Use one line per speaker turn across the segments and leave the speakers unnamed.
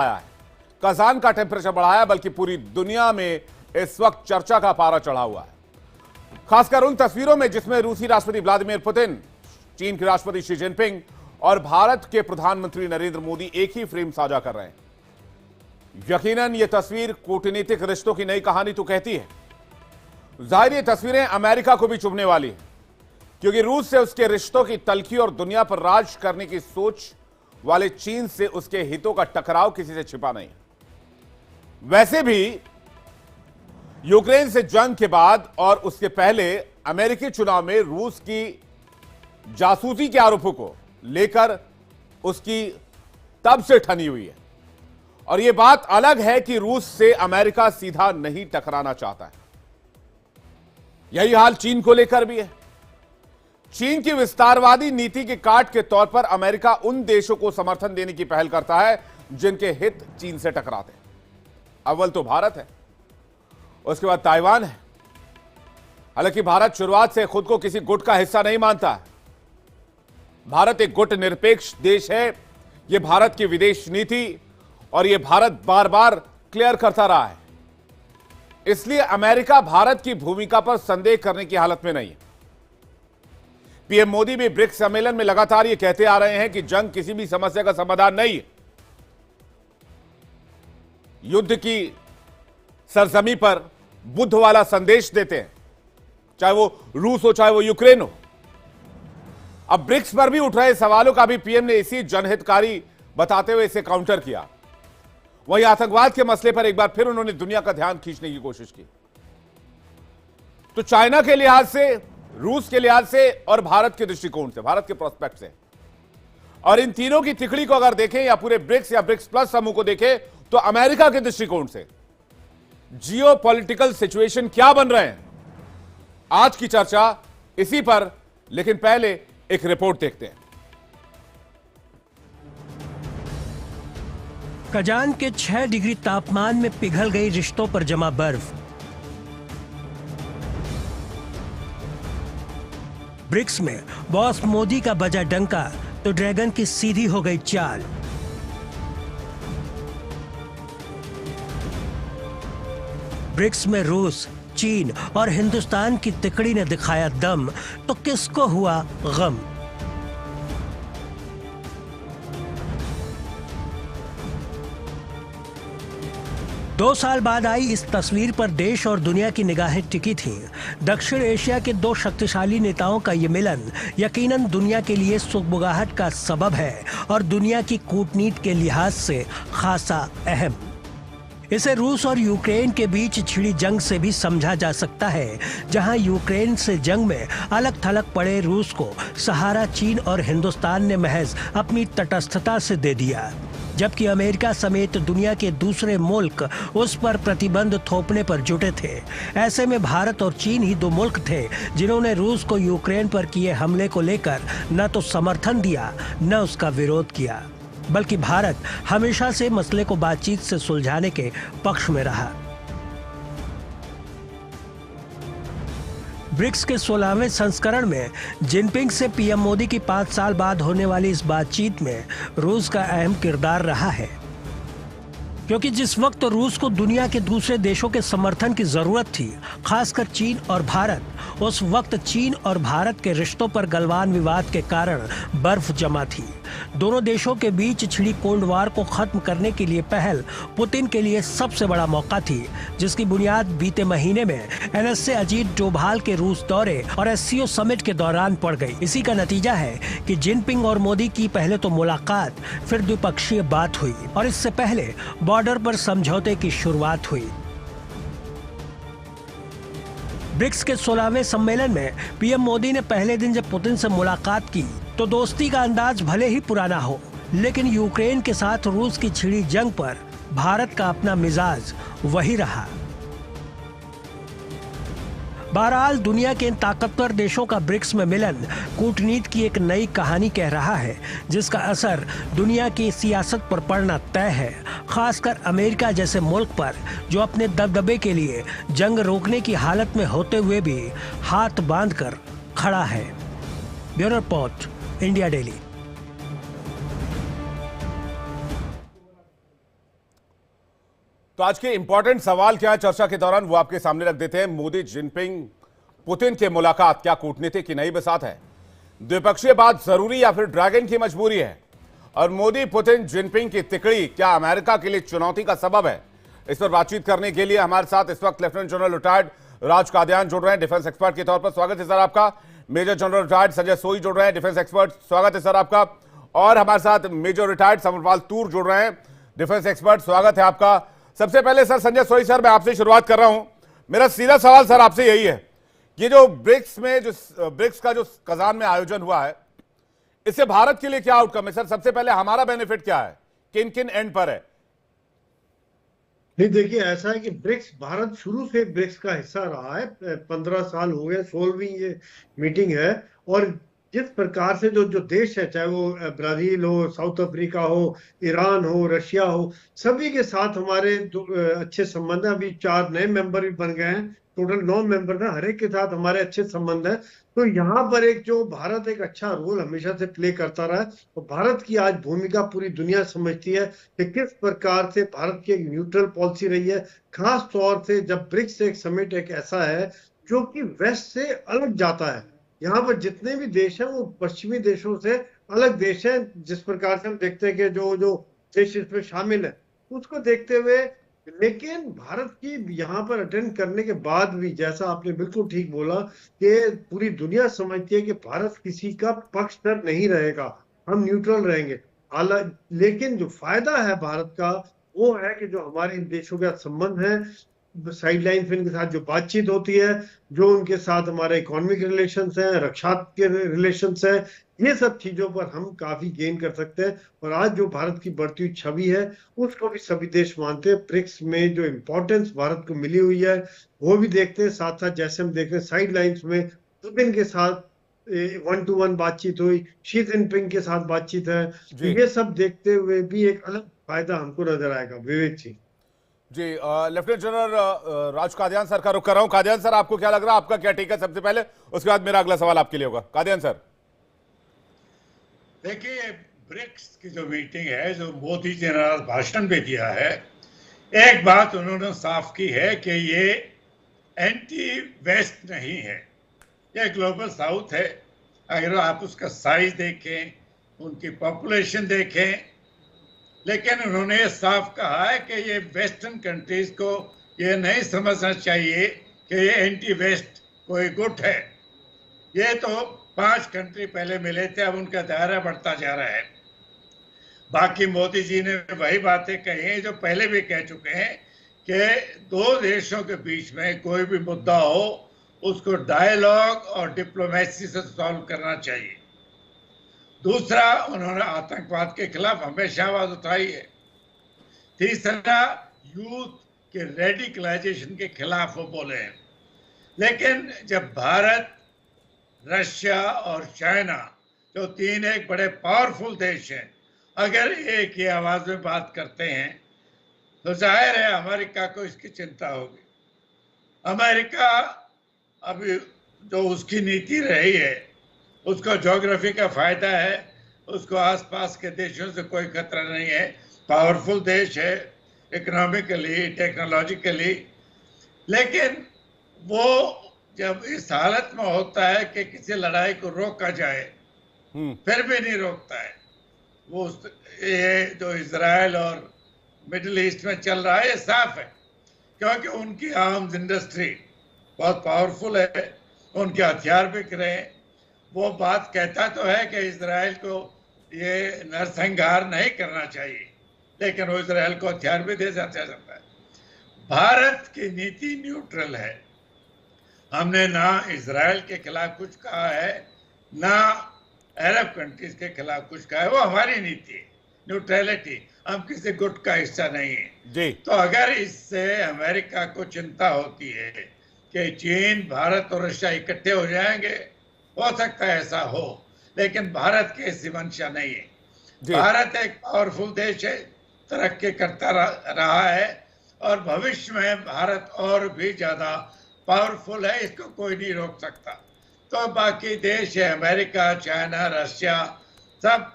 आया है, कजान का टेम्परेचर बढ़ाया, बल्कि पूरी दुनिया में इस वक्त चर्चा का पारा चढ़ा हुआ है। खासकर उन तस्वीरों में जिसमें रूसी राष्ट्रपति व्लादिमीर पुतिन, चीन के राष्ट्रपति शी जिनपिंग और भारत के प्रधानमंत्री नरेंद्र मोदी एक ही फ्रेम साझा कर रहे हैं। यकीनन यह तस्वीर कूटनीतिक रिश्तों की नई कहानी तो कहती है। जाहिर ये तस्वीरें अमेरिका को भी चुभने वाली है, क्योंकि रूस से उसके रिश्तों की तलखी और दुनिया पर राज करने की सोच वाले चीन से उसके हितों का टकराव किसी से छिपा नहीं है। वैसे भी यूक्रेन से जंग के बाद और उसके पहले अमेरिकी चुनाव में रूस की जासूसी के आरोपों को लेकर उसकी तब से ठनी हुई है। और यह बात अलग है कि रूस से अमेरिका सीधा नहीं टकराना चाहता है। यही हाल चीन को लेकर भी है। चीन की विस्तारवादी नीति के काट के तौर पर अमेरिका उन देशों को समर्थन देने की पहल करता है जिनके हित चीन से टकराते हैं। अव्वल तो भारत है, उसके बाद ताइवान है। हालांकि भारत शुरुआत से खुद को किसी गुट का हिस्सा नहीं मानता है। भारत एक गुट निरपेक्ष देश है। यह भारत की विदेश नीति और यह भारत बार बार क्लियर करता रहा है। इसलिए अमेरिका भारत की भूमिका पर संदेह करने की हालत में नहीं है। पीएम मोदी भी ब्रिक्स सम्मेलन में लगातार यह कहते आ रहे हैं कि जंग किसी भी समस्या का समाधान नहीं है। युद्ध की सरजमी पर बुद्ध वाला संदेश देते हैं, चाहे वो रूस हो चाहे वो यूक्रेन हो। अब ब्रिक्स पर भी उठ रहे सवालों का भी पीएम ने इसी जनहितकारी बताते हुए इसे काउंटर किया। वहीं आतंकवाद के मसले पर एक बार फिर उन्होंने दुनिया का ध्यान खींचने की कोशिश की। तो चाइना के लिहाज से, रूस के लिहाज से और भारत के दृष्टिकोण से, भारत के प्रोस्पेक्ट से, और इन तीनों की तिकड़ी को अगर देखें या पूरे ब्रिक्स या ब्रिक्स प्लस समूह को देखें तो अमेरिका के दृष्टिकोण से जियोपॉलिटिकल सिचुएशन क्या बन रहे हैं, आज की चर्चा इसी पर। लेकिन पहले एक रिपोर्ट देखते हैं।
कजान के 6 डिग्री तापमान में पिघल गई रिश्तों पर जमा बर्फ। ब्रिक्स में बॉस मोदी का बजा डंका तो ड्रैगन की सीधी हो गई चाल। ब्रिक्स में रूस, चीन और हिंदुस्तान की तिकड़ी ने दिखाया दम तो किसको हुआ गम। दो साल बाद आई इस तस्वीर पर देश और दुनिया की निगाहें टिकी थीं। दक्षिण एशिया के दो शक्तिशाली नेताओं का ये मिलन यकीनन दुनिया के लिए सुगबुगाहट का सबब है और दुनिया की कूटनीति के लिहाज से खासा अहम। इसे रूस और यूक्रेन के बीच छिड़ी जंग से भी समझा जा सकता है, जहां यूक्रेन से जंग में अलग थलग पड़े रूस को सहारा चीन और हिंदुस्तान ने महज अपनी तटस्थता से दे दिया, जबकि अमेरिका समेत दुनिया के दूसरे मुल्क उस पर प्रतिबंध थोपने पर जुटे थे। ऐसे में भारत और चीन ही दो मुल्क थे जिन्होंने रूस को यूक्रेन पर किए हमले को लेकर न तो समर्थन दिया न उसका विरोध किया, बल्कि भारत हमेशा से मसले को बातचीत से सुलझाने के पक्ष में रहा। ब्रिक्स के 16वें संस्करण में जिनपिंग से पीएम मोदी की 5 साल बाद होने वाली इस बातचीत में रूस का अहम किरदार रहा है, क्योंकि जिस वक्त रूस को दुनिया के दूसरे देशों के समर्थन की जरूरत थी, खासकर चीन और भारत, उस वक्त चीन और भारत के रिश्तों पर गलवान विवाद के कारण बर्फ जमा थी। दोनों देशों के बीच छिड़ी कोल्ड वॉर को खत्म करने के लिए पहल पुतिन के लिए सबसे बड़ा मौका थी, जिसकी बुनियाद बीते महीने में एनएसए अजीत डोभाल के रूस दौरे और एससीओ समिट के दौरान पड़ गई। इसी का नतीजा है कि जिनपिंग और मोदी की पहले तो मुलाकात, फिर द्विपक्षीय बात हुई और इससे पहले बॉर्डर पर समझौते की शुरुआत हुई। ब्रिक्स के 16वें सम्मेलन में पीएम मोदी ने पहले दिन जब पुतिन से मुलाकात की तो दोस्ती का अंदाज भले ही पुराना हो, लेकिन यूक्रेन के साथ रूस की छिड़ी जंग पर भारत का अपना मिजाज वही रहा। बहरहाल दुनिया के इन ताकतवर देशों का ब्रिक्स में मिलन कूटनीति की एक नई कहानी कह रहा है, जिसका असर दुनिया की सियासत पर पड़ना तय है, खासकर अमेरिका जैसे मुल्क पर जो अपने दबदबे के लिए जंग रोकने की हालत में होते हुए भी हाथ बांधकर खड़ा है। Bureau report, India daily.
तो आज के इंपॉर्टेंट सवाल क्या है चर्चा के दौरान वो आपके सामने रख देते हैं। मोदी जिनपिंग पुतिन के मुलाकात क्या कूटनीति की नई बसात है? द्विपक्षीय बात जरूरी या फिर ड्रैगन की मजबूरी है? और मोदी पुतिन जिनपिंग की तिकड़ी क्या अमेरिका के लिए चुनौती का सबब है? इस पर बातचीत करने के लिए हमारे साथ इस वक्त लेफ्टिनेंट जनरल रिटायर्ड राज कादियान जुड़ रहे हैं डिफेंस एक्सपर्ट के तौर पर। स्वागत है सर आपका। मेजर जनरल रिटायर्ड संजय सोई जुड़ रहे हैं डिफेंस एक्सपर्ट। स्वागत है सर आपका। और हमारे साथ मेजर रिटायर्ड समरपाल तूर जुड़ रहे हैं डिफेंस एक्सपर्ट। स्वागत है आपका। सबसे पहले सर संजय सोई सर, मैं आपसे शुरुआत कर रहा हूं। मेरा सीधा सवाल सर आपसे यही है, ये जो ब्रिक्स का जो कजान में आयोजन हुआ है, इससे भारत के लिए क्या आउटकम है सर? सबसे पहले हमारा बेनिफिट क्या है, किन किन एंड पर है?
नहीं, देखिए ऐसा है कि ब्रिक्स, भारत शुरू से ब्रिक्स का हिस्सा रहा है। 15 साल हो गए, 16वीं ये मीटिंग है। और जिस प्रकार से जो देश है, चाहे वो ब्राजील हो, साउथ अफ्रीका हो, ईरान हो, रशिया हो, सभी के साथ हमारे अच्छे संबंध हैं। अभी 4 नए मेंबर भी बन गए हैं, टोटल 9 मेंबर हैं, हर एक के साथ हमारे अच्छे संबंध हैं। तो यहाँ पर एक जो भारत एक अच्छा रोल हमेशा से प्ले करता रहा है, तो भारत की आज भूमिका पूरी दुनिया समझती है कि किस प्रकार से भारत की एक न्यूट्रल पॉलिसी रही है। खास तौर से जब ब्रिक्स एक समिट एक ऐसा है जो कि वेस्ट से अलग जाता है। यहाँ पर जितने भी देश हैं वो पश्चिमी देशों से अलग देश हैं। जिस प्रकार से हम देखते हैं कि जो देश इसमें शामिल है उसको देखते हुए, लेकिन भारत की यहाँ पर अटेंड करने के बाद भी, जैसा आपने बिल्कुल ठीक बोला कि पूरी दुनिया समझती है कि भारत किसी का पक्षधर नहीं रहेगा, हम न्यूट्रल रहेंगे। लेकिन जो फायदा है भारत का वो है कि जो हमारे इन देशों के साथ संबंध है, साइडलाइन पे इनके साथ जो बातचीत होती है, जो उनके साथ हमारे इकोनॉमिक रिलेशंस हैं, रक्षा के रिलेशंस हैं, ये सब चीजों पर हम काफी गेन कर सकते हैं। और आज जो भारत की बढ़ती हुई छवि है उसको भी सभी देश मानते हैं। ब्रिक्स में जो इंपॉर्टेंस भारत को मिली हुई है वो भी देखते हैं। साथ साथ जैसे हम देख रहे हैं साइड लाइन्स में पुतिन के साथ 1-to-1 बातचीत हुई, शी जिनपिंग के साथ बातचीत है। ये सब देखते हुए भी एक अलग फायदा हमको नजर आएगा। विवेक जी।
जी, लेफ्टिनेंट जनरल राज कादियान सर का रुख कर रहा हूं। कादियान सर, आपको क्या लग रहा है, आपका क्या टेक है सबसे पहले, उसके बाद मेरा अगला सवाल आपके लिए होगा। कादियान सर।
देखिए, ब्रिक्स की जो मीटिंग है, जो मोदी जी ने भाषण में दिया है, एक बात उन्होंने साफ की है कि ये एंटी वेस्ट नहीं है, ये ग्लोबल साउथ है। अगर आप उसका साइज देखें, उनकी पॉपुलेशन देखें, लेकिन उन्होंने साफ कहा है कि ये वेस्टर्न कंट्रीज को ये नहीं समझना चाहिए कि ये एंटी वेस्ट कोई गुट है। ये तो 5 कंट्री पहले मिले थे, अब उनका दायरा बढ़ता जा रहा है। बाकी मोदी जी ने वही बातें कही हैं जो पहले भी कह चुके हैं कि 2 देशों के बीच में कोई भी मुद्दा हो उसको डायलॉग और डिप्लोमेसी से सॉल्व करना चाहिए। दूसरा, उन्होंने आतंकवाद के खिलाफ हमेशा आवाज उठाई है। तीसरा, यूथ के रेडिकलाइजेशन के खिलाफ वो बोले हैं। लेकिन जब भारत, रशिया और चाइना, जो 3 एक बड़े पावरफुल देश हैं, अगर एक ही आवाज में बात करते हैं तो जाहिर है अमेरिका को इसकी चिंता होगी। अमेरिका अभी जो उसकी नीति रही है, उसको ज्योग्राफी का फायदा है, उसको आसपास के देशों से कोई खतरा नहीं है, पावरफुल देश है इकोनॉमिकली, टेक्नोलॉजिकली। लेकिन वो जब इस हालत में होता है कि किसी लड़ाई को रोका जाए, फिर भी नहीं रोकता है। वो ये जो इजराइल और मिडिल ईस्ट में चल रहा है, ये साफ है, क्योंकि उनकी आर्म्स इंडस्ट्री बहुत पावरफुल है, उनके हथियार बिक रहे हैं। वो बात कहता तो है कि इजराइल को ये नरसंहार नहीं करना चाहिए, लेकिन वो इजराइल को हथियार भी दे सकता है। भारत की नीति न्यूट्रल है। हमने ना इजराइल के खिलाफ कुछ कहा है, ना अरब कंट्रीज के खिलाफ कुछ कहा है। वो हमारी नीति है, न्यूट्रलिटी। हम किसी गुट का हिस्सा नहीं है जी। तो अगर इससे अमेरिका को चिंता होती है कि चीन, भारत और रशिया इकट्ठे हो जाएंगे, हो सकता है ऐसा हो, लेकिन भारत की ऐसी मंशा नहीं है। भारत एक पावरफुल देश है, तरक्की करता रहा है और भविष्य में भारत और भी ज्यादा पावरफुल है, इसको कोई नहीं रोक सकता। तो बाकी देश है, अमेरिका, चाइना, रशिया, सब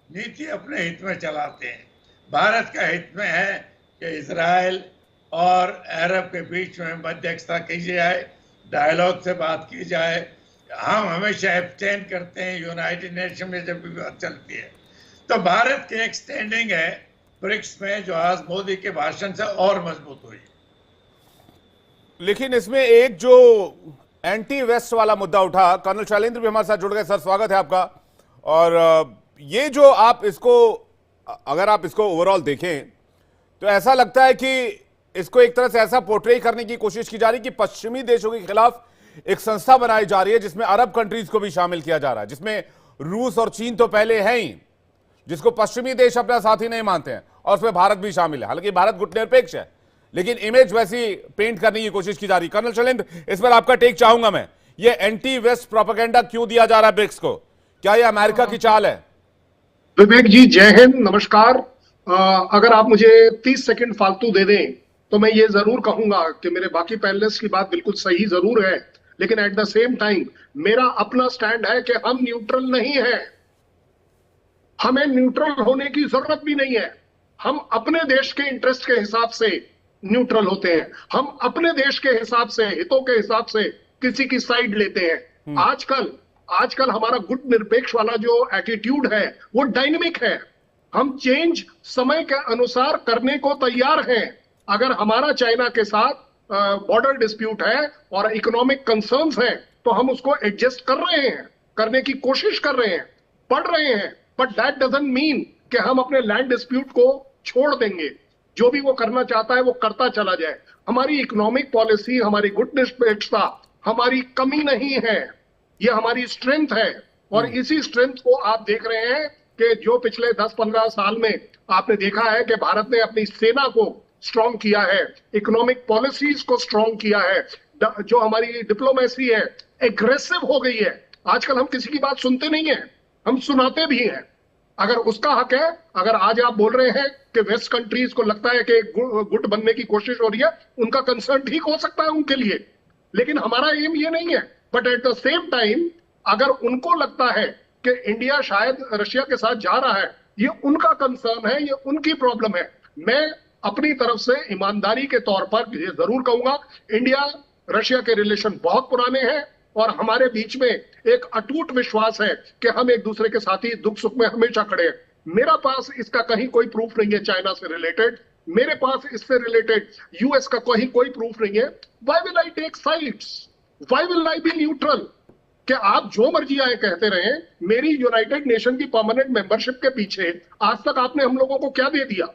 नीति अपने हित में चलाते हैं। भारत का हित में है कि इजराइल और अरब के बीच में मध्यस्थता की जाए, डायलॉग से बात की जाए। हम हमेशा एब्सटेन करते हैं यूनाइटेड नेशन में जब भी बात चलती है। तो भारत की एक स्टैंडिंग है ब्रिक्स में जो आज मोदी के भाषण से और मजबूत हुई।
लेकिन इसमें एक जो एंटी वेस्ट वाला मुद्दा उठा, कर्नल शैलेंद्र भी हमारे साथ जुड़ गए। सर, स्वागत है आपका। और ये जो आप इसको, अगर आप इसको ओवरऑल देखें तो ऐसा लगता है कि इसको एक तरह से ऐसा पोर्ट्रे करने की कोशिश की जा रही है कि पश्चिमी देशों के खिलाफ एक संस्था बनाई जा रही है जिसमें अरब कंट्रीज को भी शामिल किया जा रहा है, जिसमें रूस और चीन तो पहले है ही, जिसको पश्चिमी देश अपना साथी नहीं मानते हैं, और उसमें भारत भी शामिल है। हालांकि भारत गुटनिरपेक्ष है, लेकिन इमेज वैसी पेंट करने की कोशिश की जा रही है। कर्नल शैलेंद्र, इस पर आपका टेक चाहूंगा मैं। ये एंटी वेस्ट प्रोपेगेंडा क्यों दिया जा रहा है ब्रिक्स को? क्या ये अमेरिका की चाल है?
विवेक जी, जय हिंद, नमस्कार। अगर आप मुझे 30 सेकंड फालतू दे दें तो मैं ये जरूर कहूंगा कि मेरे बाकी पैनलिस्ट की बात बिल्कुल सही जरूर है, लेकिन एट द सेम टाइम मेरा अपना स्टैंड है कि हम न्यूट्रल नहीं है। हमें न्यूट्रल होने की जरूरत भी नहीं है। हम अपने देश के इंटरेस्ट के हिसाब से न्यूट्रल होते हैं। हम अपने देश के हिसाब से, हितों के हिसाब से किसी की साइड लेते हैं। आजकल हमारा गुट निरपेक्ष वाला जो एटीट्यूड है वो डायनेमिक है। हम चेंज समय के अनुसार करने को तैयार हैं। अगर हमारा चाइना के साथ बॉर्डर डिस्प्यूट है और इकोनॉमिक कंसर्न्स हैं तो हम उसको एडजस्ट कर रहे हैं, करने की कोशिश कर रहे हैं, पढ़ रहे हैं, बट दैट डजंट मीन कि हम अपने लैंड डिस्प्यूट को छोड़ देंगे। जो भी वो करना चाहता है वो करता चला जाए। हमारी इकोनॉमिक पॉलिसी, हमारी गुट निरपेक्षता हमारी कमी नहीं है, ये हमारी स्ट्रेंथ है। और इसी स्ट्रेंथ को आप देख रहे हैं कि जो पिछले 10-15 साल में आपने देखा है कि भारत ने अपनी सेना को स्ट्रॉन्ग किया है, इकोनॉमिक पॉलिसीज को स्ट्रॉन्ग किया है, जो हमारी डिप्लोमेसी है एग्रेसिव हो गई है। आजकल हम किसी की बात सुनते नहीं है, हम सुनाते भी हैं। अगर उसका हक है, अगर आज आप बोल रहे हैं कि वेस्ट कंट्रीज को लगता है कि गुट बनने की कोशिश हो रही है, उनका कंसर्न ठीक हो सकता है उनके लिए, लेकिन हमारा एम ये नहीं है। But at the same time अगर उनको लगता है कि इंडिया शायद रशिया के साथ जा रहा है, ये उनका कंसर्न है, ये उनकी प्रॉब्लम है। मैं अपनी तरफ से ईमानदारी के तौर पर ये जरूर कहूंगा, इंडिया रशिया के रिलेशन बहुत पुराने हैं और हमारे बीच में एक अटूट विश्वास है कि हम एक दूसरे के साथ ही दुख सुख में हमेशा खड़े हैं। मेरा पास इसका कहीं कोई प्रूफ नहीं है चाइना से रिलेटेड, मेरे पास इससे रिलेटेड यूएस का कोई प्रूफ नहीं है। Why will I take sides? Why will I be neutral? कि आप जो मर्जी आए कहते रहे, मेरी यूनाइटेड नेशन की परमानेंट मेंबरशिप के पीछे आज तक आपने हम लोगों को क्या दे दिया?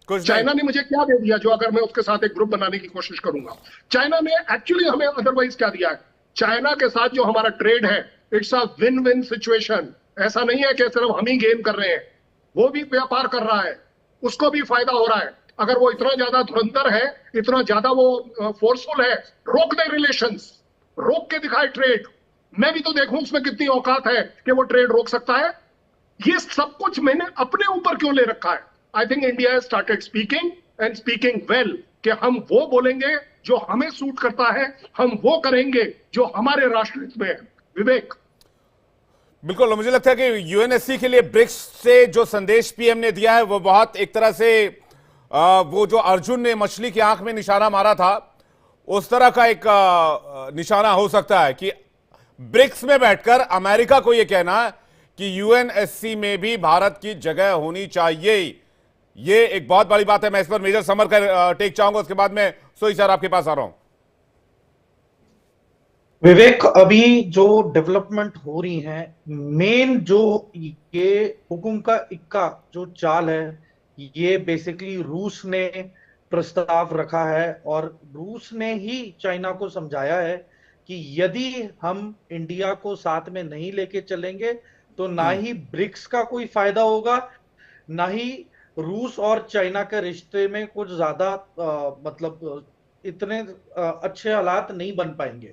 चाइना ने मुझे क्या दे दिया जो अगर मैं उसके साथ एक ग्रुप बनाने की कोशिश करूंगा? चाइना ने एक्चुअली हमें अदरवाइज क्या दिया है? चाइना के साथ जो हमारा ट्रेड है, it's a win win situation. ऐसा नहीं है कि सिर्फ हम ही गेन कर रहे हैं, वो भी व्यापार कर रहा है, उसको भी फायदा हो रहा है। अगर वो इतना ज्यादा धुरंधर है, इतना ज्यादा वो फोर्सफुल है, रोक दे रिलेशंस, रोक के दिखाए ट्रेड। मैं भी तो देखूं उसमें कितनी औकात है कि वो ट्रेड रोक सकता है। ये सब कुछ मैंने अपने ऊपर क्यों ले रखा है? I think India has started speaking and speaking well, कि हम वो बोलेंगे जो हमें सूट करता है, हम वो करेंगे जो हमारे राष्ट्र हित में है। विवेक,
बिल्कुल, मुझे लगता है कि यूएनएससी के लिए ब्रिक्स से जो संदेश पीएम ने दिया है वो बहुत एक तरह से वो जो अर्जुन ने मछली की आंख में निशाना मारा था, उस तरह का एक निशाना हो सकता है कि ब्रिक्स में बैठकर अमेरिका को यह कहना कि यूएनएससी में भी भारत की जगह होनी चाहिए। यह एक बहुत बड़ी बात है। मैं इस पर मेजर समर का टेक चाहूंगा, उसके बाद मैं सोई सर आपके पास आ रहा हूं।
विवेक, अभी जो डेवलपमेंट हो रही है, मेन जो ये हुकुम का इक्का जो चाल है, ये बेसिकली रूस ने प्रस्ताव रखा है और रूस ने ही चाइना को समझाया है कि यदि हम इंडिया को साथ में नहीं लेके चलेंगे तो ना ही ब्रिक्स का कोई फायदा होगा, ना ही रूस और चाइना के रिश्ते में कुछ ज्यादा मतलब इतने अच्छे हालात नहीं बन पाएंगे।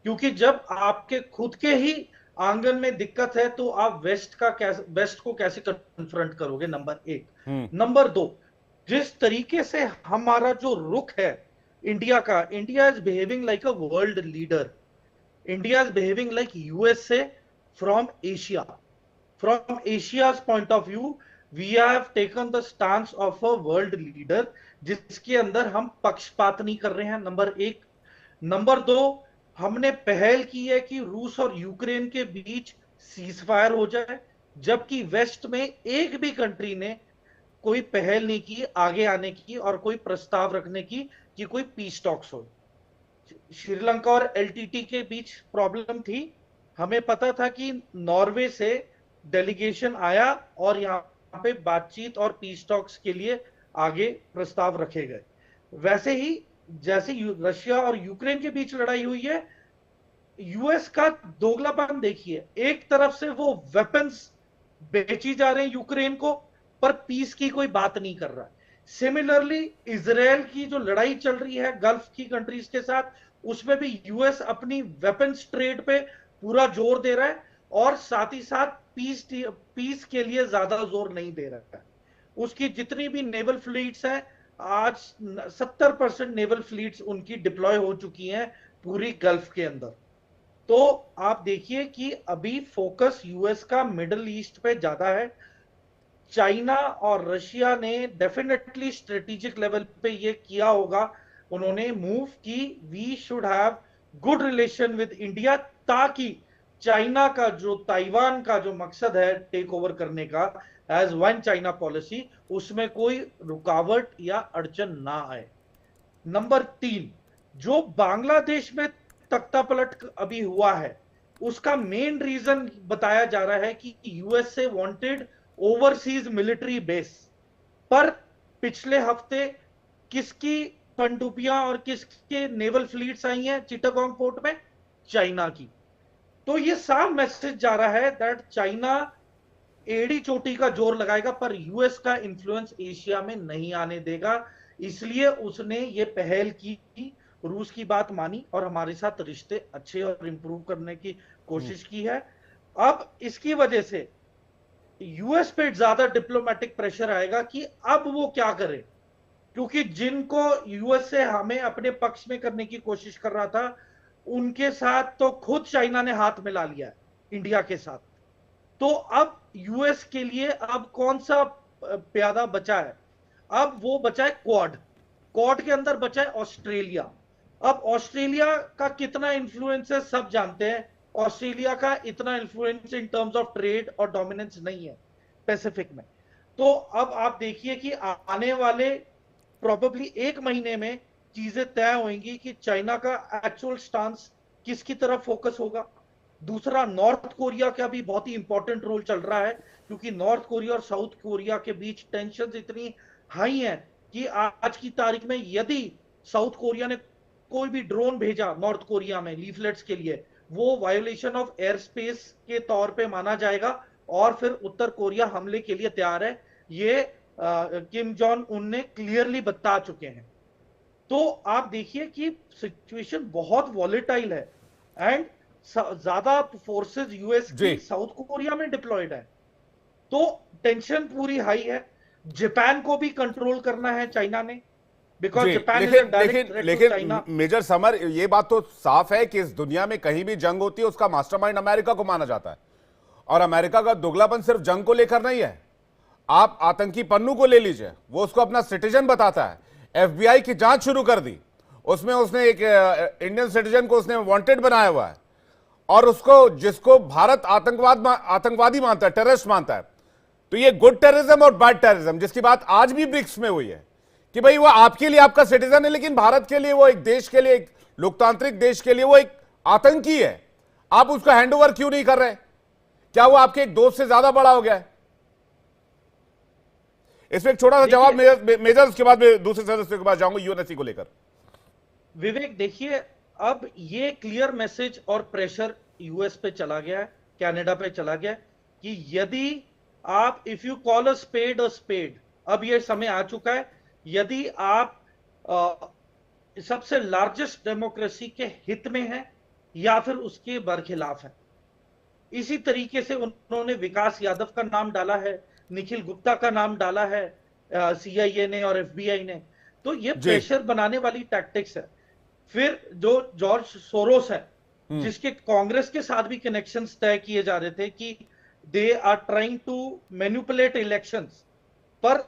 क्योंकि जब आपके खुद के ही आंगन में दिक्कत है तो आप वेस्ट को कैसे कन्फ्रंट करोगे? नंबर एक। नंबर दो, जिस तरीके से हमारा जो रुख है इंडिया का, India is behaving like a world leader, India is behaving like USA from Asia. From Asia's point of view, we have taken the stance of a world leader, जिसके अंदर हम पक्षपात नहीं कर रहे हैं, नंबर एक। नंबर दो, हमने पहल की है कि रूस और यूक्रेन के बीच सीज फायर हो जाए, जबकि वेस्ट में एक भी कंट्री ने कोई पहल नहीं की आगे आने की और कोई प्रस्ताव रखने की कि कोई पीस टॉक्स हो। श्रीलंका और एलटीटी के बीच प्रॉब्लम थी, हमें पता था कि नॉर्वे से डेलीगेशन आया और यहाँ पे बातचीत और पीस टॉक्स के लिए आगे प्रस्ताव रखे गए। वैसे ही जैसे रशिया और यूक्रेन के बीच लड़ाई हुई है, यूएस का दोगलापन देखिए, एक तरफ से वो वेपन्स बेची जा रहे हैं यूक्रेन को, पर पीस की कोई बात नहीं कर रहा है। सिमिलरली इजराइल की जो लड़ाई चल रही है गल्फ की कंट्रीज के साथ, उसमें भी यूएस अपनी वेपन्स ट्रेड पे पूरा जोर दे रहा है और साथ ही साथ पीस के लिए ज्यादा जोर नहीं दे रहा है। उसकी जितनी भी नेवल फ्लीट्स हैं, आज 70% नेवल फ्लीट्स उनकी डिप्लॉय हो चुकी हैं पूरी गल्फ के अंदर। तो आप देखिए कि अभी फोकस यूएस का मिडिल ईस्ट पे ज्यादा है। चाइना और रशिया ने डेफिनेटली स्ट्रेटेजिक लेवल पे ये किया होगा, उन्होंने मूव की we should have good relation with India, ताकि चाइना का जो ताइवान का जो मकसद है टेक ओवर करने का एज वन चाइना पॉलिसी, उसमें कोई रुकावट या अड़चन ना आए। नंबर 3, जो बांग्लादेश में तख्ता पलट अभी हुआ है, उसका मेन रीजन बताया जा रहा है कि यूएस से वांटेड ओवरसीज मिलिट्री बेस, पर पिछले हफ्ते किसकी पनडुब्बियां और किसके नेवल फ्लीट्स आई हैं चिटागोंग पोर्ट में? चाइना की। तो ये साफ मैसेज जा रहा है दैट चाइना एड़ी चोटी का जोर लगाएगा, पर यूएस का इंफ्लुएंस एशिया में नहीं आने देगा। इसलिए उसने ये पहल की, रूस की बात मानी और हमारे साथ रिश्ते अच्छे और इंप्रूव करने की कोशिश की है। अब इसकी वजह से यूएस पे ज्यादा डिप्लोमेटिक प्रेशर आएगा कि अब वो क्या करे, क्योंकि जिनको यूएस से हमें अपने पक्ष में करने की कोशिश कर रहा था, उनके साथ तो खुद चाइना ने हाथ मिला लिया है इंडिया के साथ। तो अब यूएस के लिए अब कौन सा प्यादा बचा है? अब वो बचा है क्वाड। क्वाड के अंदर बचा है ऑस्ट्रेलिया। अब ऑस्ट्रेलिया का कितना इंफ्लुएंस है सब जानते हैं। ऑस्ट्रेलिया का इतना influence in terms of trade और डोमिनेंस नहीं है पैसिफिक में। तो अब आप देखिए कि आने वाले प्रोबेबली 1 महीने में चीजें तय होंगी कि चाइना का एक्चुअल स्टांस किसकी तरफ फोकस होगा। दूसरा, नॉर्थ कोरिया का भी बहुत ही इंपॉर्टेंट रोल चल रहा है, क्योंकि नॉर्थ कोरिया और साउथ कोरिया के बीच टेंशन इतनी हाई है कि आज की तारीख में यदि साउथ कोरिया ने कोई भी ड्रोन भेजा नॉर्थ कोरिया में लीफलेट्स के लिए, वो वायोलेशन ऑफ एयर स्पेस के तौर पे माना जाएगा और फिर उत्तर कोरिया हमले के लिए तैयार है। ये किम जोंग उन ने क्लियरली बता चुके हैं। तो आप देखिए कि सिचुएशन बहुत वॉलेटाइल है एंड ज्यादा फोर्सेस यूएस की साउथ कोरिया में डिप्लॉयड है, तो टेंशन पूरी हाई है। जापान को भी कंट्रोल करना है चाइना ने, because Japan is a direct threat to China.
Major Samar, ये बात तो साफ है कि इस दुनिया में कहीं भी जंग होती है उसका मास्टरमाइंड अमेरिका को माना जाता है, और अमेरिका का दोगलापन सिर्फ जंग को लेकर नहीं है। आप आतंकी पन्नू को ले लीजिए, वो उसको अपना सिटीजन बताता है। एफबीआई की जांच शुरू कर दी, उसमें उसने एक इंडियन सिटीजन को उसने वांटेड बनाया हुआ है, और उसको जिसको भारत आतंकवादी मानता है, टेररिस्ट मानता है। तो ये गुड टेररिज्म और बैड टेररिज्म, जिसकी बात आज भी ब्रिक्स में हुई है कि भाई वो आपके लिए आपका सिटीजन है, लेकिन भारत के लिए, वो एक देश के लिए, एक लोकतांत्रिक देश के लिए वो एक आतंकी है। आप उसका हैंडओवर क्यों नहीं कर रहे? क्या वो आपके एक दोस्त से ज्यादा बड़ा हो गया है? इसमें एक छोटा सा जवाब मेजर, उसके बाद मैं दूसरे सदस्य के पास जाऊंगा यूएनएससी को लेकर।
विवेक देखिए, अब ये क्लियर मैसेज और प्रेशर यूएस पे चला गया है, कनाडा पे चला गया कि यदि आप, if you call a spade, अब ये समय आ चुका है, यदि आप सबसे लार्जेस्ट डेमोक्रेसी के हित में हैं या फिर उसके बरखिलाफ हैं। इसी तरीके से उन्होंने विकास यादव का नाम डाला है, निखिल गुप्ता का नाम डाला है सीआईए ने और एफबीआई ने। तो ये प्रेशर बनाने वाली टैक्टिक्स है। फिर जो जॉर्ज सोरोस है, जिसके कांग्रेस के साथ भी कनेक्शंस तय किए जा रहे थे कि they are trying to manipulate elections, पर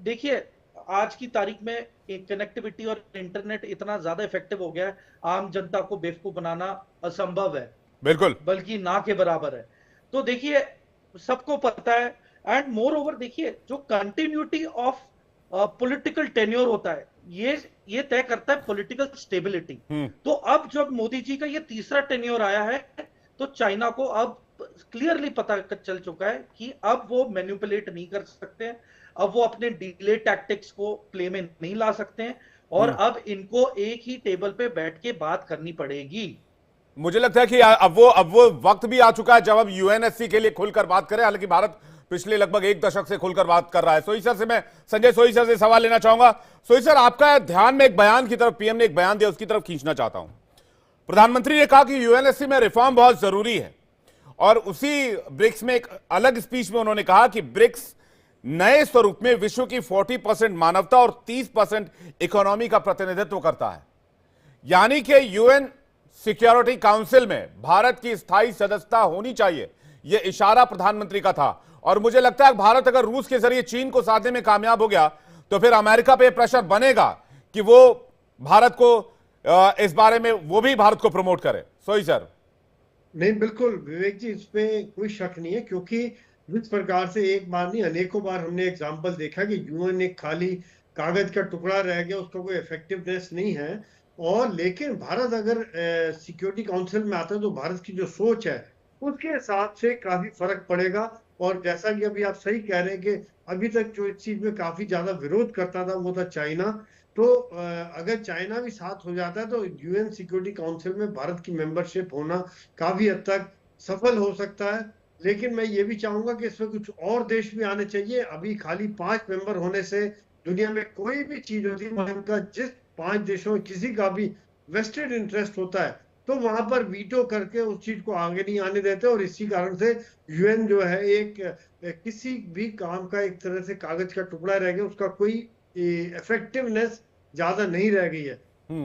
देखिए आज की तारीख में एक कनेक्टिविटी और इंटरनेट इतना ज्यादा इफेक्टिव हो गया है, आम जनता को बेवकूफ बनाना असंभव है,
बिल्कुल।
बल्कि ना के बराबर है। तो देखिए सबको पता है, एंड मोर ओवर देखिए जो कंटिन्यूटी ऑफ पॉलिटिकल टेन्योर होता है ये तय करता है पॉलिटिकल स्टेबिलिटी। तो अब जब मोदी जी का ये तीसरा टेन्योर आया है तो चाइना को अब क्लियरली पता चल चुका है कि अब वो मैनिपुलेट नहीं कर सकते हैं, अब वो अपने डिले टैक्टिक्स को प्ले में नहीं ला सकते हैं, और अब इनको एक ही टेबल पे बैठ के बात करनी पड़ेगी।
मुझे लगता है कि अब वो वक्त भी आ चुका है जब अब यूएनएससी के लिए खुलकर बात करें। हालांकि भारत पिछले लगभग एक दशक से खुलकर बात कर रहा है। सोई सर से मैं संजय सोई सर से सवाल लेना चाहूंगा। सोई सर, आपका ध्यान में एक बयान की तरफ, पीएम ने एक बयान दिया, उसकी तरफ खींचना चाहता हूं। प्रधानमंत्री ने कहा कि यूएनएससी में रिफॉर्म बहुत जरूरी है, और उसी ब्रिक्स में एक अलग स्पीच में उन्होंने कहा कि ब्रिक्स नए स्वरूप में विश्व की 40% मानवता और 30% इकोनॉमी का प्रतिनिधित्व करता है। यानी कि यूएन सिक्योरिटी काउंसिल में भारत की स्थायी सदस्यता होनी चाहिए, यह इशारा प्रधानमंत्री का था। और मुझे लगता है भारत अगर रूस के जरिए चीन को साधने में कामयाब हो गया तो फिर अमेरिका पे प्रेशर बनेगा कि वो भारत को इस बारे में वो भी भारत को प्रमोट करे। सोई सर।
नहीं, बिल्कुल विवेक जी, इसमें कोई शक नहीं है, क्योंकि जिस प्रकार से एक बार नहीं अनेकों बार हमने एग्जाम्पल देखा कि यूएन एक खाली कागज का टुकड़ा रह गया, उसका कोई इफेक्टिवनेस नहीं है। और लेकिन भारत अगर सिक्योरिटी काउंसिल में आता है तो भारत की जो सोच है उसके हिसाब से काफी फर्क पड़ेगा। और जैसा कि अभी आप सही कह रहे हैं कि अभी तक जो इस चीज में काफी ज्यादा विरोध करता था वो था चाइना। तो अगर चाइना भी साथ हो जाता है तो यूएन सिक्योरिटी काउंसिल में भारत की मेंबरशिप होना काफी हद तक सफल हो सकता है। लेकिन मैं ये भी चाहूंगा कि इसमें कुछ और देश भी आने चाहिए। अभी खाली 5 मेंबर होने से दुनिया में कोई भी चीज होती है, उनका जिस 5 देशों में किसी का भी वेस्टेड इंटरेस्ट होता है तो वहां पर वीटो करके उस चीज को आगे नहीं आने देते। और इसी कारण से यूएन जो है एक किसी भी काम का एक तरह से कागज का टुकड़ा रह गया, उसका कोई इफेक्टिवनेस ज्यादा नहीं रह गई है।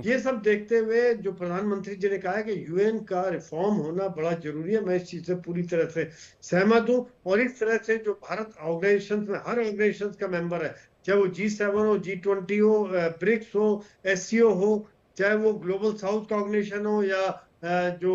ये सब देखते हुए जो प्रधानमंत्री जी ने कहा है कि यूएन का रिफॉर्म होना बड़ा जरूरी है, मैं इस चीज से पूरी तरह से सहमत हूँ। और इस तरह से जो भारत ऑर्गेनाइजेशन में हर ऑर्गेनाइजेशन का मेंबर है, चाहे वो G7 हो, G20 हो, ब्रिक्स हो, SCO हो, चाहे वो ग्लोबल साउथ का ऑर्गेनाइजेशन हो, या जो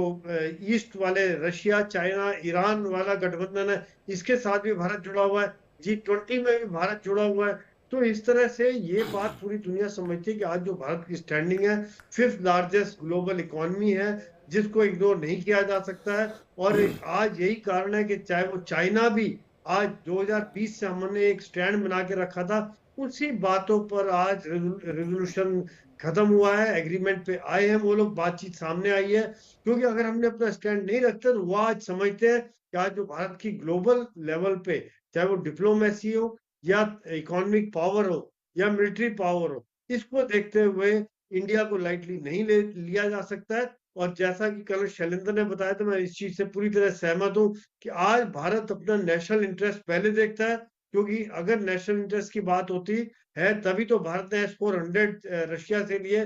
ईस्ट वाले रशिया, चाइना, ईरान वाला गठबंधन है, इसके साथ भी भारत जुड़ा हुआ है, G20 में भी भारत जुड़ा हुआ है। तो इस तरह से ये बात पूरी दुनिया समझती है कि आज जो भारत की स्टैंडिंग है, 5th लार्जेस्ट ग्लोबल इकोनॉमी है, जिसको इग्नोर नहीं किया जा सकता है। और आज यही कारण है कि चाहे वो चाइना भी आज 2020 से हमने एक स्टैंड बना के रखा था, उसी बातों पर आज रेजोल्यूशन खत्म हुआ है, एग्रीमेंट पे आए हैं वो लोग, बातचीत सामने आई है। क्योंकि अगर हमने अपना स्टैंड नहीं रखते तो वो आज समझते हैं कि आज जो भारत की ग्लोबल लेवल पे, चाहे वो डिप्लोमेसी हो या इकोनॉमिक पावर हो या मिलिट्री पावर हो, इसको देखते हुए इंडिया को लाइटली नहीं लिया जा सकता है। और जैसा कि कल शैलेंद्र ने बताया, तो मैं इस चीज से पूरी तरह सहमत हूँ कि आज भारत अपना नेशनल इंटरेस्ट पहले देखता है। क्योंकि अगर नेशनल इंटरेस्ट की बात होती है तभी तो भारत ने S-400 रशिया से लिए।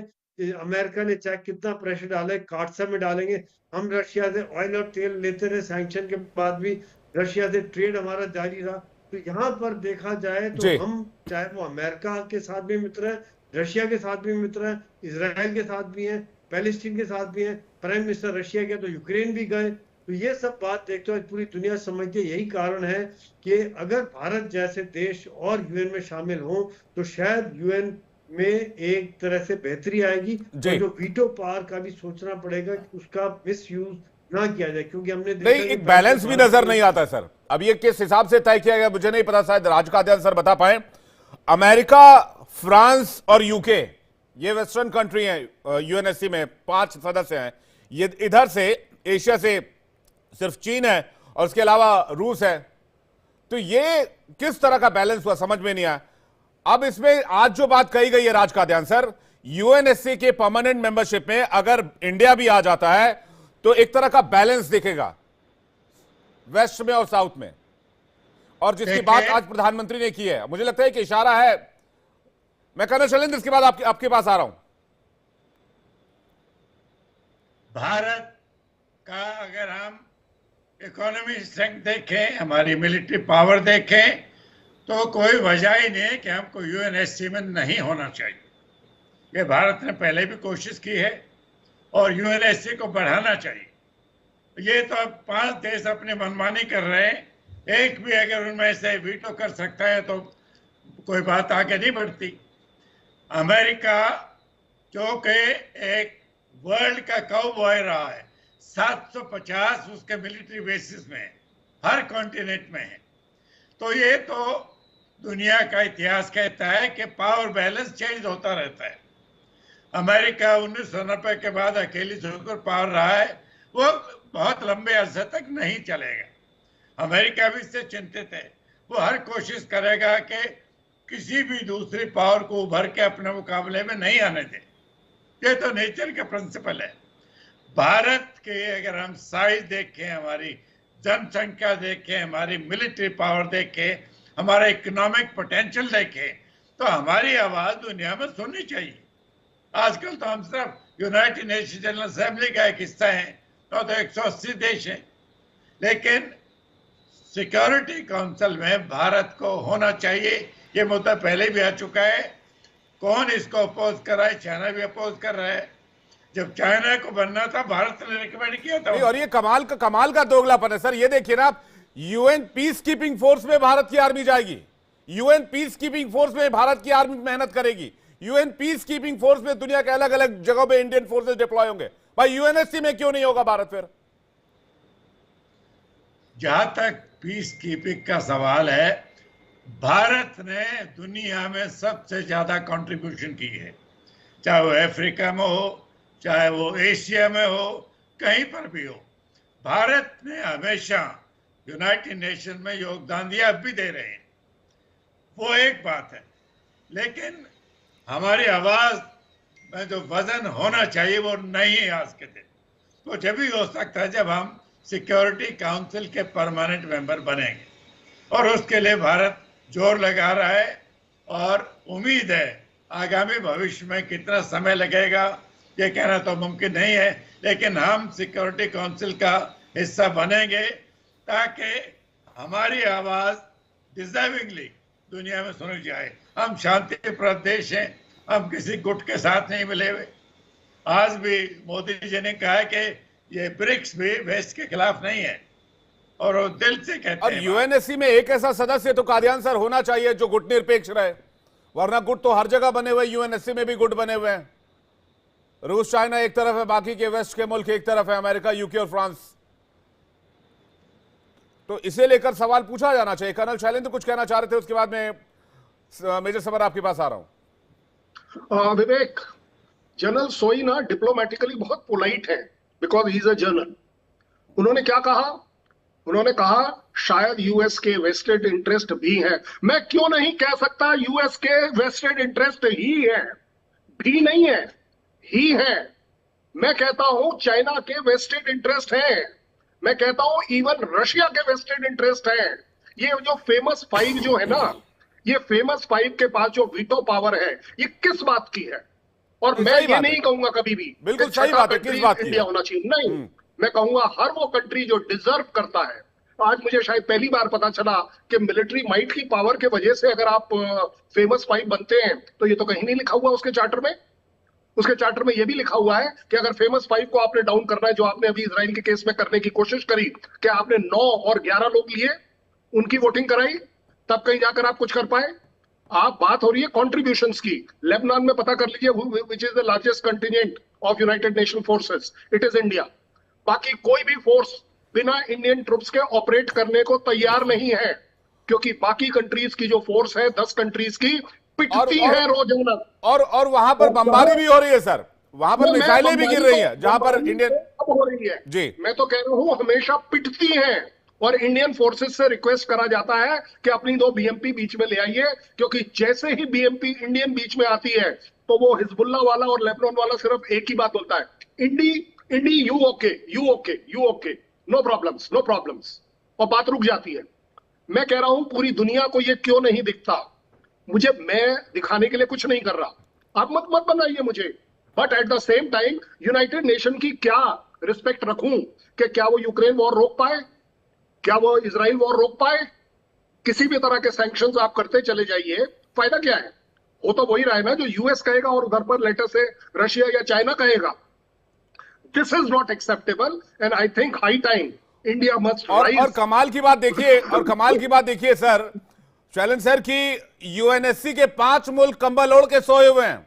अमेरिका ने चाहे कितना प्रेशर डाले, काटसा में डालेंगे, हम रशिया से ऑयल और तेल लेते रहे, सैंक्शन के बाद भी रशिया से ट्रेड हमारा जारी रहा। तो यहाँ पर देखा जाए तो हम चाहे वो अमेरिका के साथ भी मित्र है, रशिया के साथ भी मित्र है, इजराइल के साथ भी है, पैलेस्टीन के साथ भी है, प्राइम मिनिस्टर रशिया के तो यूक्रेन भी गए। तो ये सब बात देखते हुए पूरी दुनिया समझती है, यही कारण है कि अगर भारत जैसे देश और यूएन में शामिल हो तो शायद यूएन में एक तरह से बेहतरी आएगी। तो जो वीटो पावर का भी सोचना पड़ेगा कि उसका मिस यूज ना किया जाए, क्योंकि हमने
नहीं, एक बैलेंस भी नजर नहीं आता सर। अब ये किस हिसाब से तय किया गया मुझे नहीं पता, शायद राजकाद्यान सर बता पाए। अमेरिका, फ्रांस और यूके, ये वेस्टर्न कंट्री हैं, यूएनएससी में 5 सदस्य हैं। ये इधर से एशिया से सिर्फ चीन है और उसके अलावा रूस है। तो ये किस तरह का बैलेंस हुआ समझ में नहीं आया। अब इसमें आज जो बात कही गई है राजकाद्यान सर, यूएनएससी के परमानेंट मेंबरशिप में अगर इंडिया भी आ जाता है तो एक तरह का बैलेंस दिखेगा वेस्ट में और साउथ में, और जिसकी बात आज प्रधानमंत्री ने की है, मुझे लगता है कि इशारा है। मैं कर्नल शैलेंद्र इसके बाद आपके पास आ रहा हूं।
भारत का अगर हम इकोनॉमी स्ट्रेंथ देखें, हमारी मिलिट्री पावर देखें, तो कोई वजह ही नहीं है कि हमको यूएनएससी में नहीं होना चाहिए। ये भारत ने पहले भी कोशिश की है और यूएनएससी को बढ़ाना चाहिए। ये तो अब 5 देश अपनी मनमानी कर रहे हैं, एक भी अगर उनमें से वीटो कर सकता है तो कोई बात आगे नहीं बढ़ती। अमेरिका जो कि एक वर्ल्ड का काउबॉय रहा है, 750 उसके मिलिट्री बेसिस में है, हर कॉन्टिनेंट में है। तो ये तो दुनिया का इतिहास कहता है कि पावर बैलेंस चेंज होता रहता है। अमेरिका 1990 के बाद अकेली सुपर पावर रहा है, वो बहुत लंबे अरसे तक नहीं चलेगा। अमेरिका भी इससे चिंतित है, वो हर कोशिश करेगा कि किसी भी दूसरी पावर को उभर के अपने मुकाबले में नहीं आने दे। ये तो नेचर का प्रिंसिपल है। भारत के अगर हम साइज देखें, हमारी जनसंख्या देखें, हमारी मिलिट्री पावर देखें, हमारा इकोनॉमिक पोटेंशियल देखें, तो हमारी आवाज दुनिया में सुननी चाहिए। आजकल तो हम सिर्फ यूनाइटेड नेशन जनरल असेंबली का एक हिस्सा है, तो 180 देश हैं, लेकिन सिक्योरिटी काउंसिल में भारत को होना चाहिए। ये मुद्दा पहले भी आ चुका है। कौन इसको अपोज कर रहा है? चाइना भी अपोज कर रहा है। जब चाइना को बनना था, भारत ने रिकमेंड किया था।
और ये कमाल का दोगलापन है सर। ये देखिए ना, यूएन पीस कीपिंग फोर्स में भारत की आर्मी जाएगी, यूएन पीस कीपिंग फोर्स में भारत की आर्मी मेहनत करेगी, यूएन पीस कीपिंग फोर्स में दुनिया के अलग अलग जगहों पे इंडियन फोर्सेस डिप्लॉय होंगे। भाई यूएनएससी में क्यों नहीं होगा भारत फिर?
जहां तक पीस कीपिंग का सवाल है, भारत ने दुनिया में सबसे ज्यादा कंट्रीब्यूशन की है, चाहे वो अफ्रीका में हो, चाहे वो एशिया में हो, कहीं पर भी हो। भारत ने हमेशा यूनाइटेड नेशन में योगदान दिया, अब भी दे रहे हैं, वो एक बात है। लेकिन हमारी आवाज में जो वजन होना चाहिए वो नहीं है आज के दिन। तो जब भी हो सकता है जब हम सिक्योरिटी काउंसिल के परमानेंट मेंबर बनेंगे, और उसके लिए भारत जोर लगा रहा है। और उम्मीद है आगामी भविष्य में कितना समय लगेगा ये कहना तो मुमकिन नहीं है, लेकिन हम सिक्योरिटी काउंसिल का हिस्सा बनेंगे ताकि हमारी आवाज डिजर्विंगली दुनिया में सुनी जाए। हम शांतिप्रद देश हैं, हम किसी गुट के साथ नहीं मिले हुए। आज भी मोदी जी ने कहा कि ये ब्रिक्स भी वेस्ट के खिलाफ नहीं है, और वो दिल से कहते
और
हैं।
यूएनएससी में एक ऐसा सदस्य तो कादियान सर होना चाहिए जो गुट निरपेक्ष रहे, वरना गुट तो हर जगह बने हुए, यूएनएससी में भी गुट बने हुए हैं। रूस चाइना एक तरफ है, बाकी के वेस्ट के मुल्क एक तरफ है, अमेरिका, यूके और फ्रांस। तो इसे लेकर सवाल पूछा जाना चाहिए। कर्नल शैलेंद्र कुछ कहना चाह रहे थे, उसके बाद में मेजर समर आपके पास आ रहा हूं।
विवेक, जनरल सोई ना डिप्लोमेटिकली बहुत पोलाइट है, because he is a general. उन्होंने क्या कहा? उन्होंने कहा शायद यूएस के वेस्टेड इंटरेस्ट भी है। मैं क्यों नहीं कह सकता यूएस के वेस्टेड इंटरेस्ट ही है, भी नहीं है, ही है। मैं कहता हूं चाइना के वेस्टेड इंटरेस्ट है, मैं कहता हूं इवन रशिया के वेस्टेड इंटरेस्ट है। ये जो फेमस 5 जो है ना, ये फेमस 5 के पास जो वीटो पावर है, ये किस बात की है? और मैं ये नहीं कहूंगा कभी भी
बिल्कुल सही बात है, किस बात की
इंडिया होना चाहिए, नहीं। मैं कहूंगा हर वो कंट्री जो डिजर्व करता है। आज मुझे शायद पहली बार पता चला कि मिलिट्री माइट की पावर के वजह से अगर आप फेमस 5 बनते हैं, तो ये तो कहीं नहीं लिखा हुआ उसके चार्टर में। उसके चार्टर में यह भी लिखा हुआ है कि अगर फेमस 5 को आपने डाउन करना है, जो आपने अभी इजराइल के केस में करने की कोशिश करी, कि आपने 9 और 11 लोग लिए, उनकी वोटिंग कराई, तब कहीं जाकर आप कुछ कर पाए। आप बात हो रही है कॉन्ट्रीब्यूशंस की। लेबनान में पता कर लीजिए which is the largest contingent of United nation forces, it is India. बाकी कोई भी फोर्स बिना इंडियन ट्रुप्स के ऑपरेट करने को तैयार नहीं है, क्योंकि बाकी कंट्रीज की जो फोर्स है 10 कंट्रीज की पिटती है रोजाना।
और वहां पर बमबारी भी हो रही है सर, वहां पर मिसाइलें भी गिर रही हैं, जहां पर इंडियन
हो रही है
जी।
मैं तो कह रहा हूं हमेशा पिटती हैं, और इंडियन फोर्सेस से रिक्वेस्ट करा जाता है कि अपनी 2 बीएमपी बीच में ले आइए, क्योंकि जैसे ही बीएमपी इंडियन बीच में आती है तो वो हिजबुल्ला वाला और लेबनान वाला सिर्फ एक ही बात बोलता है, इंडी you okay, you okay, you okay, no problems, no problems, और बात रुक जाती है। मैं कह रहा हूं पूरी दुनिया को ये क्यों नहीं दिखता? मुझे, मैं दिखाने के लिए कुछ नहीं कर रहा, आप मत बनाइए मुझे, but at the same time United Nation की क्या रिस्पेक्ट रखूं कि क्या वो यूक्रेन वॉर रोक पाए, क्या वो इजराइल वॉर रोक पाए? किसी भी तरह के सैंक्शंस आप करते चले जाइए, फायदा क्या है? वो तो वही रहा है ना जो यूएस कहेगा और उधर पर लेटर से रशिया या चाइना कहेगा। This is not acceptable and I think high time India must
और
राइज।
कमाल की बात देखिए, और कमाल की बात देखिए सर, शैलेंद्र सर, की यूएनएससी के 5 मुल्क कंबल ओढ़ के सोए हुए हैं।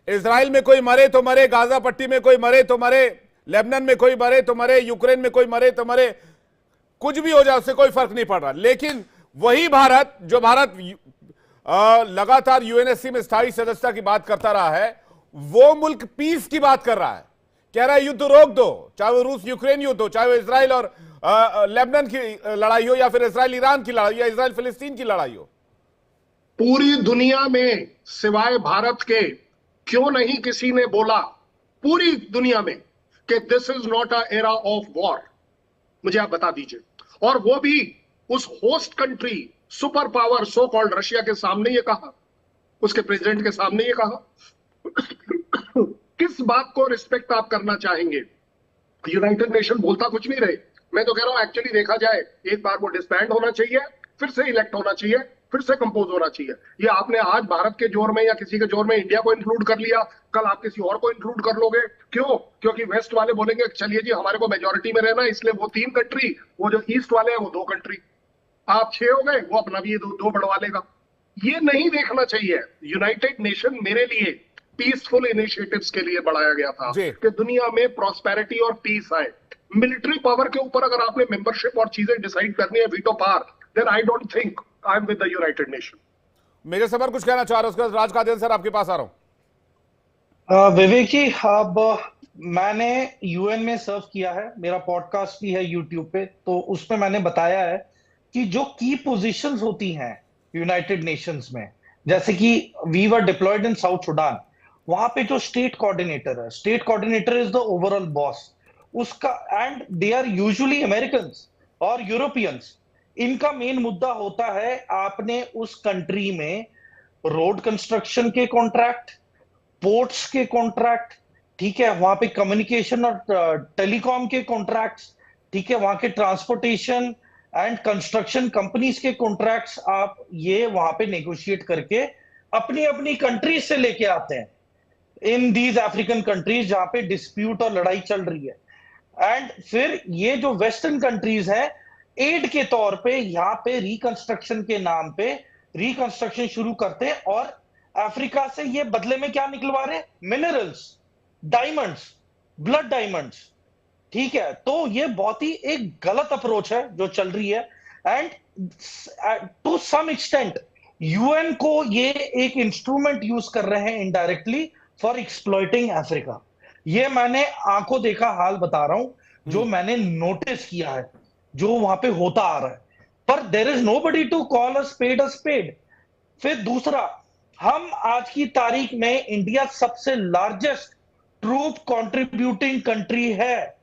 इजराइल में कोई मरे तो मरे, गाजा पट्टी में कोई मरे तो मरे, लेबनान में कोई मरे तो मरे, यूक्रेन में कोई मरे तो मरे, कुछ भी हो जाए उससे कोई फर्क नहीं पड़ रहा। लेकिन वही भारत, जो भारत लगातार यूएनएससी में स्थायी सदस्यता की बात करता रहा है, वो मुल्क पीस की बात कर रहा है, कह रहा है युद्ध रोक दो, चाहे वो रूस यूक्रेन युद्ध हो, चाहे वो इसराइल और लेबनान की लड़ाई हो, या फिर इसराइल ईरान की लड़ाई, या इसराइल फिलिस्तीन की लड़ाई हो।
पूरी दुनिया में सिवाय भारत के क्यों नहीं किसी ने बोला पूरी दुनिया में कि this is not a era of war? मुझे आप बता दीजिए। और वो भी उस host country super power so called Russia के सामने ये कहा, उसके प्रेसिडेंट के सामने ये कहा। किस बात को रिस्पेक्ट आप करना चाहेंगे? यूनाइटेड नेशन बोलता कुछ नहीं रहे। मैं तो कह रहा हूं एक्चुअली देखा जाए, एक बार वो डिसबैंड होना चाहिए, फिर से इलेक्ट होना चाहिए, फिर से कंपोज होना चाहिए। ये आपने आज भारत के जोर में या किसी के जोर में इंडिया को इंक्लूड कर लिया, कल आप किसी और को इंक्लूड कर लोगे। क्यों? क्योंकि वेस्ट वाले बोलेंगे चलिए जी हमारे को मेजोरिटी में रहना, इसलिए वो 3 कंट्री, वो जो ईस्ट वाले हैं वो 2 कंट्री, आप 6 हो गए, वो अपना भी ये 2 बढ़वा लेगा। ये नहीं देखना चाहिए। यूनाइटेड नेशन मेरे लिए पीसफुल इनिशिएटिव्स के लिए बढ़ाया गया था कि दुनिया में प्रॉस्पेरिटी और पीस आए। मिलिट्री पावर के ऊपर अगर आपने मेंबरशिप और चीजें डिसाइड करनी है, veto power, then I don't think I am with the United Nation.
Major सबर कुछ कहना चाह रहे हो? उसके बाद राज कादियान सर आपके पास आ रहा हूं।
विवेक जी, अब मैंने यूएन में सर्व किया है, मेरा पॉडकास्ट भी है यूट्यूब पे, तो उसमें मैंने बताया है कि जो की पोजीशंस होती हैं यूनाइटेड नेशंस में, जैसे कि we were deployed in South Sudan, वहां पे जो स्टेट कोऑर्डिनेटर है, state coordinator is the overall boss उसका, and they are usually Americans और यूरोपियंस। इनका मेन मुद्दा होता है आपने उस कंट्री में रोड कंस्ट्रक्शन के कॉन्ट्रैक्ट, पोर्ट्स के कॉन्ट्रैक्ट, ठीक है, वहां पे कम्युनिकेशन और टेलीकॉम के कॉन्ट्रैक्ट्स, ठीक है, वहां के ट्रांसपोर्टेशन एंड कंस्ट्रक्शन कंपनीज के कॉन्ट्रैक्ट्स आप ये वहां पे नेगोशिएट करके अपनी अपनी कंट्रीज से लेके आते हैं इन दीज अफ्रीकन कंट्रीज जहां पे डिस्प्यूट और लड़ाई चल रही है। एंड फिर ये जो वेस्टर्न कंट्रीज है, एड के तौर पे यहाँ पे रिकंस्ट्रक्शन के नाम पे रिकंस्ट्रक्शन शुरू करते हैं, और अफ्रीका से ये बदले में क्या निकलवा रहे? मिनरल्स, डायमंड्स, ब्लड डायमंड्स, ठीक है। तो ये बहुत ही एक गलत अप्रोच है जो चल रही है, and to some extent UN को ये एक इंस्ट्रूमेंट यूज कर रहे हैं इनडायरेक्टली फॉर एक्सप्लॉइटिंग अफ्रीका। ये मैंने आंखों देखा हाल बता रहा हूं, जो मैंने नोटिस किया है, जो वहां पे होता आ रहा है, पर there is nobody to call a spade a spade. फिर दूसरा, हम आज की तारीख में इंडिया सबसे लार्जेस्ट ट्रूप कंट्रीब्यूटिंग कंट्री है।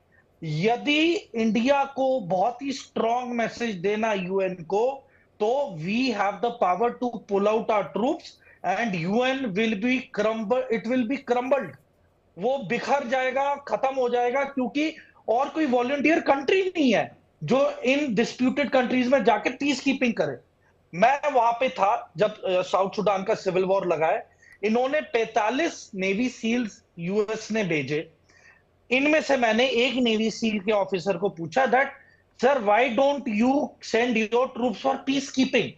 यदि इंडिया को बहुत ही स्ट्रॉन्ग मैसेज देना यूएन को, तो we have the power to pull out our troops and UN will be crumble, it will be crumbled, वो बिखर जाएगा, खत्म हो जाएगा, क्योंकि और कोई वॉलंटियर कंट्री नहीं है जो इन डिस्प्यूटेड कंट्रीज में जाके पीस कीपिंग करे। मैं वहां पे था जब साउथ सुडान का सिविल वॉर लगा है। इन्होंने 45 नेवी सील्स यूएस ने भेजे। इनमें से मैंने एक नेवी सील के ऑफिसर को पूछा that sir why don't you send your troops for peace keeping?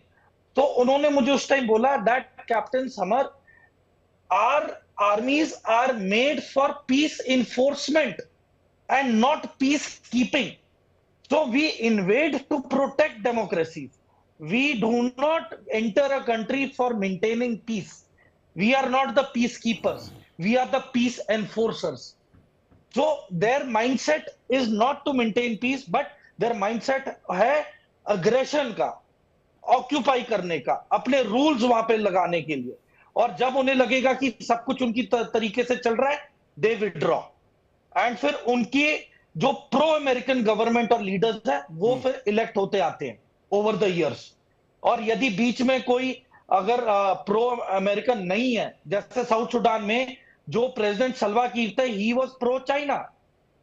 तो उन्होंने मुझे उस टाइम बोला that captain Samar, our armies are made for peace enforcement and not peacekeeping. So we invade to protect democracies. We do not enter a country for maintaining peace. We are not the peacekeepers. We are the peace enforcers. So their mindset is not to maintain peace, but their mindset है aggression का, occupy करने का, अपने rules वहां पे लगाने के लिए। और जब उन्हें लगेगा कि सब कुछ उनकी तरीके से चल रहा है, दे विड्रॉ, एंड फिर उनकी जो प्रो अमेरिकन गवर्नमेंट और लीडर्स है वो फिर इलेक्ट होते आते हैं ओवर द इयर्स। और यदि बीच में कोई अगर प्रो अमेरिकन नहीं है, जैसे साउथ सुडान में जो प्रेसिडेंट सल्वा कीर थे, he was pro China,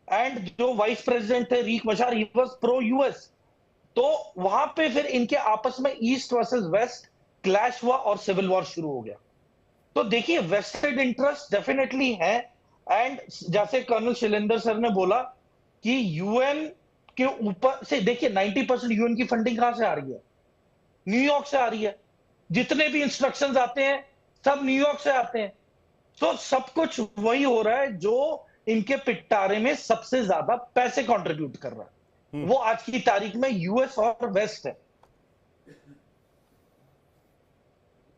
and जो वाइस प्रेसिडेंट थे Riek Machar, he was pro US. तो वहां पे फिर इनके आपस में ईस्ट वर्सेस वेस्ट क्लैश हुआ और सिविल वॉर शुरू हो गया। तो देखिए वेस्टेड इंटरेस्ट डेफिनेटली है, एंड जैसे कर्नल शैलेंद्र सर ने बोला कि यूएन के ऊपर से देखिए 90% यूएन की फंडिंग कहां से आ रही है? न्यूयॉर्क से आ रही है। जितने भी इंस्ट्रक्शंस आते हैं सब न्यूयॉर्क से आते हैं। तो सब कुछ वही हो रहा है जो इनके पिटारे में सबसे ज्यादा पैसे कंट्रीब्यूट कर रहा है, वो आज की तारीख में यूएस और वेस्ट है।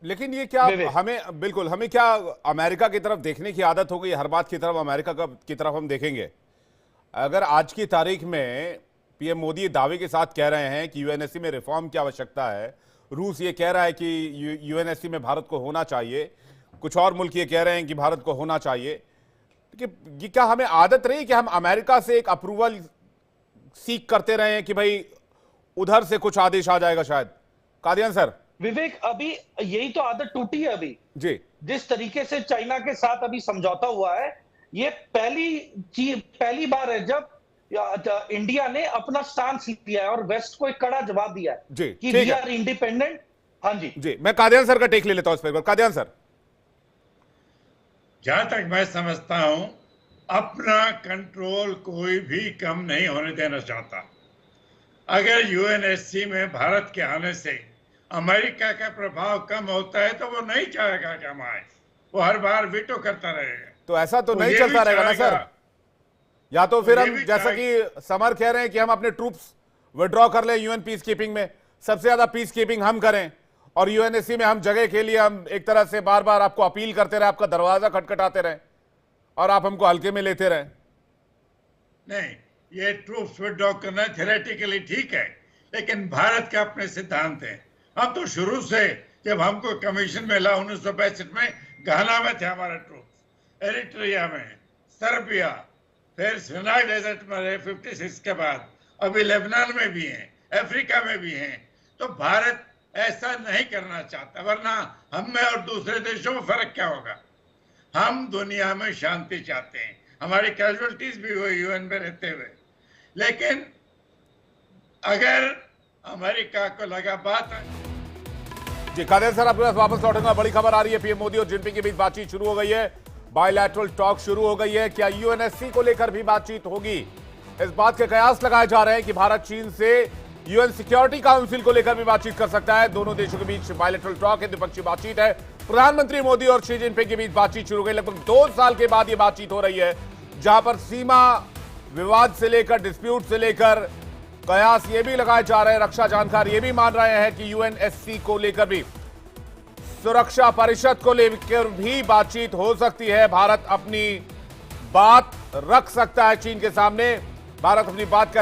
लेकिन ये क्या हमें क्या अमेरिका की तरफ देखने की आदत हो गई? हर बात की तरफ अमेरिका की तरफ हम देखेंगे। अगर आज की तारीख में पीएम मोदी दावे के साथ कह रहे हैं कि यूएनएससी में रिफॉर्म की आवश्यकता है, रूस ये कह रहा है कि यूएनएससी में भारत को होना चाहिए, कुछ और मुल्क ये कह रहे हैं कि भारत को होना चाहिए, कि ये क्या हमें आदत रही कि हम अमेरिका से एक अप्रूवल सीख करते रहे हैं कि भाई उधर से कुछ आदेश आ जाएगा शायद? कादियान सर।
विवेक, अभी यही तो आदत टूटी है अभी
जी।
जिस तरीके से चाइना के साथ अभी समझौता हुआ है, ये पहली बार है जब इंडिया ने अपना स्टांस लिया है और वेस्ट को एक कड़ा जवाब दिया है
जी,
कि वी आर इंडिपेंडेंट। हाँ जी
जी, मैं कादियान सर का टेक ले लेता हूं इस पर। कादियान सर।
जहां तक मैं समझता हूं, अपना कंट्रोल कोई भी कम नहीं होने देना चाहता। अगर यूएनएससी में भारत के आने से अमेरिका का प्रभाव कम होता है तो वो नहीं चाहेगा कि हम आए, वो हर बार वीटो करता रहेगा।
तो ऐसा तो नहीं चलता रहेगा ना सर? या तो फिर हम जैसा कि समर कह रहे हैं कि हम अपने ट्रूप्स विड्रॉ कर लें यूएन पीस कीपिंग में, सबसे ज्यादा पीस कीपिंग हम करें, और यूएनएससी में हम जगह के लिए हम एक तरह से बार बार आपको अपील करते रहे, आपका दरवाजा खटखटाते रहे और आप हमको हल्के में लेते रहे।
नहीं, ये ट्रूप्स विड्रॉ करना थ्योरेटिकली ठीक है, लेकिन भारत के अपने सिद्धांत हैं। हम तो शुरू से, जब हमको कमीशन मिला 1965 में, घाना में थे हमारे ट्रूप्स, एरिट्रिया में, सर्बिया, फिर सिनाई डेजर्ट में रहे 56 के बाद, अभी लेबनान में भी हैं, अफ्रीका में भी हैं। तो भारत ऐसा नहीं करना चाहता, वरना हम में और दूसरे देशों में फर्क क्या होगा? हम दुनिया में शांति चाहते हैं, हमारी कैजुअलिटीज भी हुई यूएन में रहते हुए। लेकिन अगर अमेरिका को लगा बात है।
जी कादिर सर, आपके पास वापस लौटूंगा। बड़ी खबर आ रही है, पीएम मोदी और जिनपिंग के बीच बातचीत शुरू हो गई है, बायलैटरल टॉक शुरू हो गई है। क्या यूएनएससी को लेकर भी बातचीत होगी? इस बात के कयास लगाए जा रहे हैं कि भारत चीन से यूएन सिक्योरिटी काउंसिल को लेकर भी बातचीत कर सकता है। दोनों देशों के बीच बायलैटरल टॉक है, द्विपक्षीय बातचीत है। प्रधानमंत्री मोदी और शी जिनपिंग के बीच बातचीत शुरू हो गई। लगभग 2 साल के बाद यह बातचीत हो रही है, जहां पर सीमा विवाद से लेकर, डिस्प्यूट से लेकर कयास ये भी लगाए जा रहे हैं, रक्षा जानकार ये भी मान रहे हैं कि यूएनएससी को लेकर भी, सुरक्षा परिषद को लेकर भी बातचीत हो सकती है। भारत अपनी बात रख सकता है चीन के सामने। भारत अपनी बात